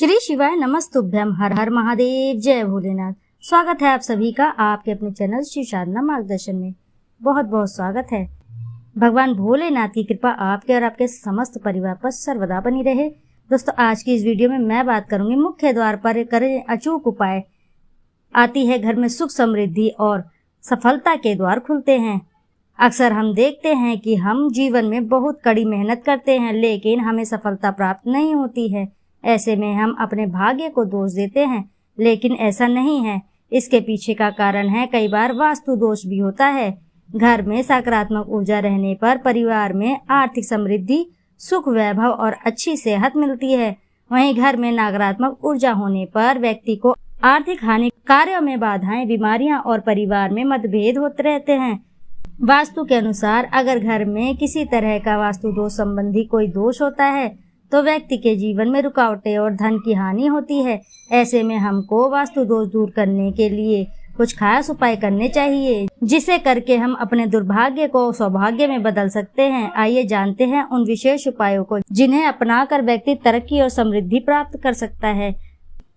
श्री शिवाय नमस्तुभ्यम, हर हर महादेव, जय भोलेनाथ। स्वागत है आप सभी का आपके अपने चैनल शिव साधना मार्गदर्शन में। बहुत बहुत स्वागत है। भगवान भोलेनाथ की कृपा आपके और आपके समस्त परिवार पर सर्वदा बनी रहे। दोस्तों, आज की इस वीडियो में मैं बात करूंगी मुख्य द्वार पर करें अचूक उपाय। आती है घर में सुख समृद्धि और सफलता के द्वार खुलते हैं। अक्सर हम देखते हैं कि हम जीवन में बहुत कड़ी मेहनत करते हैं, लेकिन हमें सफलता प्राप्त नहीं होती है। ऐसे में हम अपने भाग्य को दोष देते हैं, लेकिन ऐसा नहीं है। इसके पीछे का कारण है कई बार वास्तु दोष भी होता है। घर में सकारात्मक ऊर्जा रहने पर परिवार में आर्थिक समृद्धि, सुख, वैभव और अच्छी सेहत मिलती है। वहीं घर में नकारात्मक ऊर्जा होने पर व्यक्ति को आर्थिक हानि, कार्यों में बाधाएं, बीमारियां और परिवार में मतभेद होते रहते हैं। वास्तु के अनुसार अगर घर में किसी तरह का वास्तु दोष संबंधी कोई दोष होता है तो व्यक्ति के जीवन में रुकावटें और धन की हानि होती है। ऐसे में हमको वास्तु दोष दूर करने के लिए कुछ खास उपाय करने चाहिए, जिसे करके हम अपने दुर्भाग्य को सौभाग्य में बदल सकते हैं। आइए जानते हैं उन विशेष उपायों को जिन्हें अपनाकर व्यक्ति तरक्की और समृद्धि प्राप्त कर सकता है।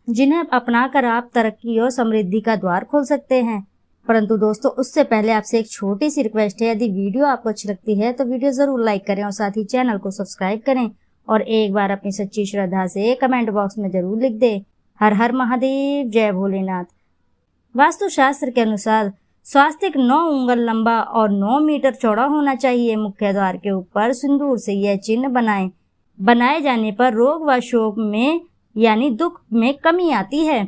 जिन्हें अपनाकर आप तरक्की और समृद्धि का द्वार खोल सकते हैं। परंतु दोस्तों, उससे पहले आपसे एक छोटी सी रिक्वेस्ट है। यदि वीडियो आपको अच्छी लगती है तो वीडियो जरूर लाइक करें और साथ ही चैनल को सब्सक्राइब करें और एक बार अपनी सच्ची श्रद्धा से कमेंट बॉक्स में जरूर लिख दे, हर हर महादेव, जय भोलेनाथ। वास्तु शास्त्र के अनुसार स्वास्तिक 9 उंगल लंबा और 9 मीटर चौड़ा होना चाहिए। मुख्य द्वार के ऊपर सिंदूर से यह चिन्ह बनाए जाने पर रोग व शोक में यानी दुख में कमी आती है।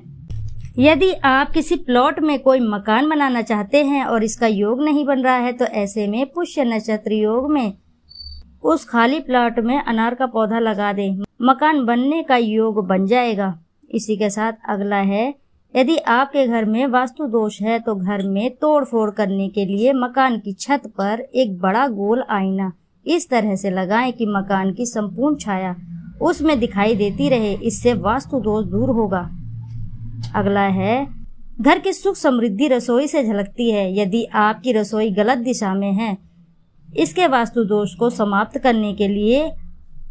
यदि आप किसी प्लॉट में कोई मकान बनाना चाहते हैं और इसका योग नहीं बन रहा है तो ऐसे में पुष्य नक्षत्र योग में उस खाली प्लॉट में अनार का पौधा लगा दें। मकान बनने का योग बन जाएगा। इसी के साथ अगला है, यदि आपके घर में वास्तु दोष है तो घर में तोड़ फोड़ करने के लिए मकान की छत पर एक बड़ा गोल आईना इस तरह से लगाएं कि मकान की संपूर्ण छाया उसमें दिखाई देती रहे। इससे वास्तु दोष दूर होगा। अगला है, घर की सुख समृद्धि रसोई से झलकती है। यदि आपकी रसोई गलत दिशा में है, इसके वास्तु दोष को समाप्त करने के लिए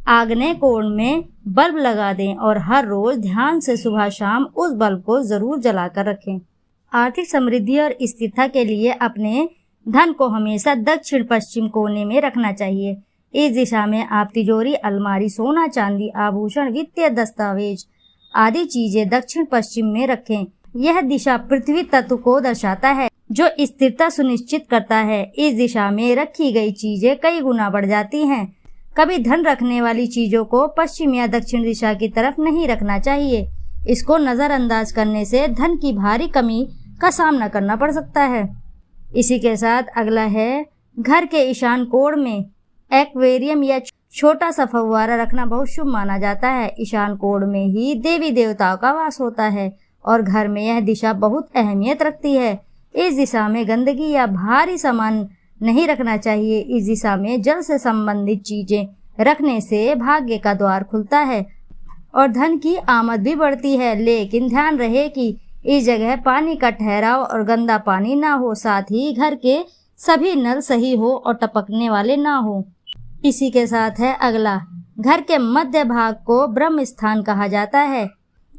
आग्नेय कोण में बल्ब लगा दें और हर रोज ध्यान से सुबह शाम उस बल्ब को जरूर जलाकर रखें। आर्थिक समृद्धि और स्थिरता के लिए अपने धन को हमेशा दक्षिण पश्चिम कोने में रखना चाहिए। इस दिशा में आप तिजोरी, अलमारी, सोना, चांदी, आभूषण, वित्तीय दस्तावेज आदि चीजें दक्षिण पश्चिम में रखें। यह दिशा पृथ्वी तत्व को दर्शाता है, जो स्थिरता सुनिश्चित करता है। इस दिशा में रखी गई चीजें कई गुना बढ़ जाती हैं। कभी धन रखने वाली चीजों को पश्चिम या दक्षिण दिशा की तरफ नहीं रखना चाहिए। इसको नजरअंदाज करने से धन की भारी कमी का सामना करना पड़ सकता है। इसी के साथ अगला है, घर के ईशान कोण में एक्वेरियम या छोटा सा फव्वारा रखना बहुत शुभ माना जाता है। ईशान कोण में ही देवी देवताओं का वास होता है और घर में यह दिशा बहुत अहमियत रखती है। इस दिशा में गंदगी या भारी सामान नहीं रखना चाहिए। इस दिशा में जल से संबंधित चीजें रखने से भाग्य का द्वार खुलता है और धन की आमद भी बढ़ती है। लेकिन ध्यान रहे कि इस जगह पानी का ठहराव और गंदा पानी ना हो, साथ ही घर के सभी नल सही हो और टपकने वाले ना हो। इसी के साथ है अगला, घर के मध्य भाग को ब्रह्म स्थान कहा जाता है।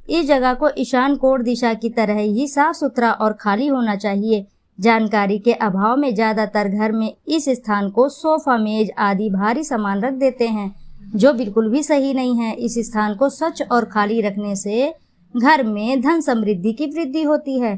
इस जगह को ईशान कोण दिशा की तरह ही साफ सुथरा और खाली होना चाहिए। जानकारी के अभाव में ज्यादातर घर में इस स्थान को सोफा, मेज आदि भारी सामान रख देते हैं, जो बिल्कुल भी सही नहीं है। इस स्थान को स्वच्छ और खाली रखने से घर में धन समृद्धि की वृद्धि होती है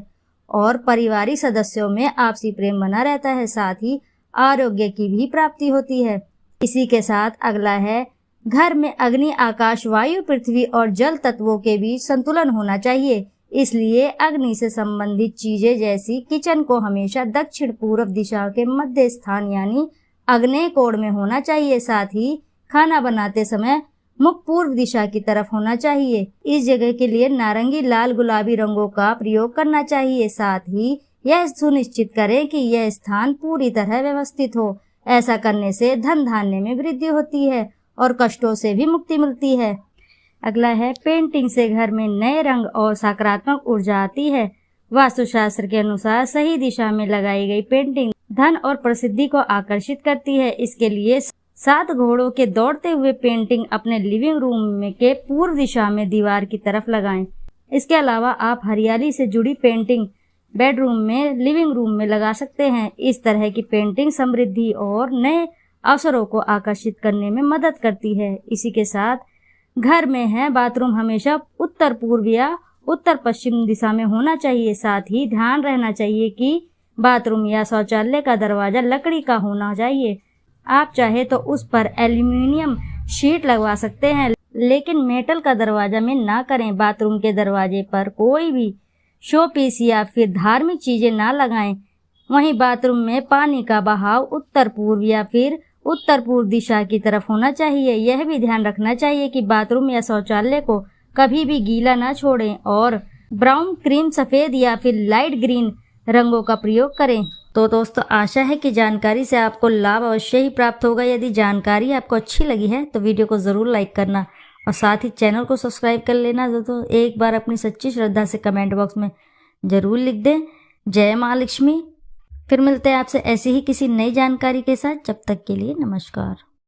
और पारिवारिक सदस्यों में आपसी प्रेम बना रहता है। साथ ही आरोग्य की भी प्राप्ति होती है। इसी के साथ अगला है, घर में अग्नि, आकाश, वायु, पृथ्वी और जल तत्वों के बीच संतुलन होना चाहिए। इसलिए अग्नि से संबंधित चीजें जैसी किचन को हमेशा दक्षिण पूर्व दिशा के मध्य स्थान यानी आग्नेय कोण में होना चाहिए। साथ ही खाना बनाते समय मुख पूर्व दिशा की तरफ होना चाहिए। इस जगह के लिए नारंगी, लाल, गुलाबी रंगों का प्रयोग करना चाहिए। साथ ही यह सुनिश्चित करें कि यह स्थान पूरी तरह व्यवस्थित हो। ऐसा करने से धन धान्य में वृद्धि होती है और कष्टों से भी मुक्ति मिलती है। अगला है, पेंटिंग से घर में नए रंग और सकारात्मक ऊर्जा आती है। वास्तुशास्त्र के अनुसार सही दिशा में लगाई गई पेंटिंग धन और प्रसिद्धि को आकर्षित करती है। इसके लिए 7 घोड़ों के दौड़ते हुए पेंटिंग अपने लिविंग रूम में के पूर्व दिशा में दीवार की तरफ लगाएं। इसके अलावा आप हरियाली से जुड़ी पेंटिंग बेडरूम में, लिविंग रूम में लगा सकते हैं। इस तरह की पेंटिंग समृद्धि और नए अवसरों को आकर्षित करने में मदद करती है। इसी के साथ घर में है बाथरूम हमेशा उत्तर पूर्व या उत्तर पश्चिम दिशा में होना चाहिए। साथ ही ध्यान रहना चाहिए कि बाथरूम या शौचालय का दरवाजा लकड़ी का होना चाहिए। आप चाहे तो उस पर एल्युमिनियम शीट लगवा सकते हैं, लेकिन मेटल का दरवाजा में ना करें। बाथरूम के दरवाजे पर कोई भी शो पीस या फिर धार्मिक चीजें ना लगाएं। वहीं बाथरूम में पानी का बहाव उत्तर पूर्व या फिर उत्तर पूर्व दिशा की तरफ होना चाहिए। यह भी ध्यान रखना चाहिए कि बाथरूम या शौचालय को कभी भी गीला ना छोड़ें और ब्राउन, क्रीम, सफेद या फिर लाइट ग्रीन रंगों का प्रयोग करें। तो दोस्तों, आशा है कि जानकारी से आपको लाभ अवश्य ही प्राप्त होगा। यदि जानकारी आपको अच्छी लगी है तो वीडियो को ज़रूर लाइक करना और साथ ही चैनल को सब्सक्राइब कर लेना। दोस्तों, एक बार अपनी सच्ची श्रद्धा से कमेंट बॉक्स में ज़रूर लिख दें। जय माँ लक्ष्मी। फिर मिलते हैं आपसे ऐसी ही किसी नई जानकारी के साथ। जब तक के लिए नमस्कार।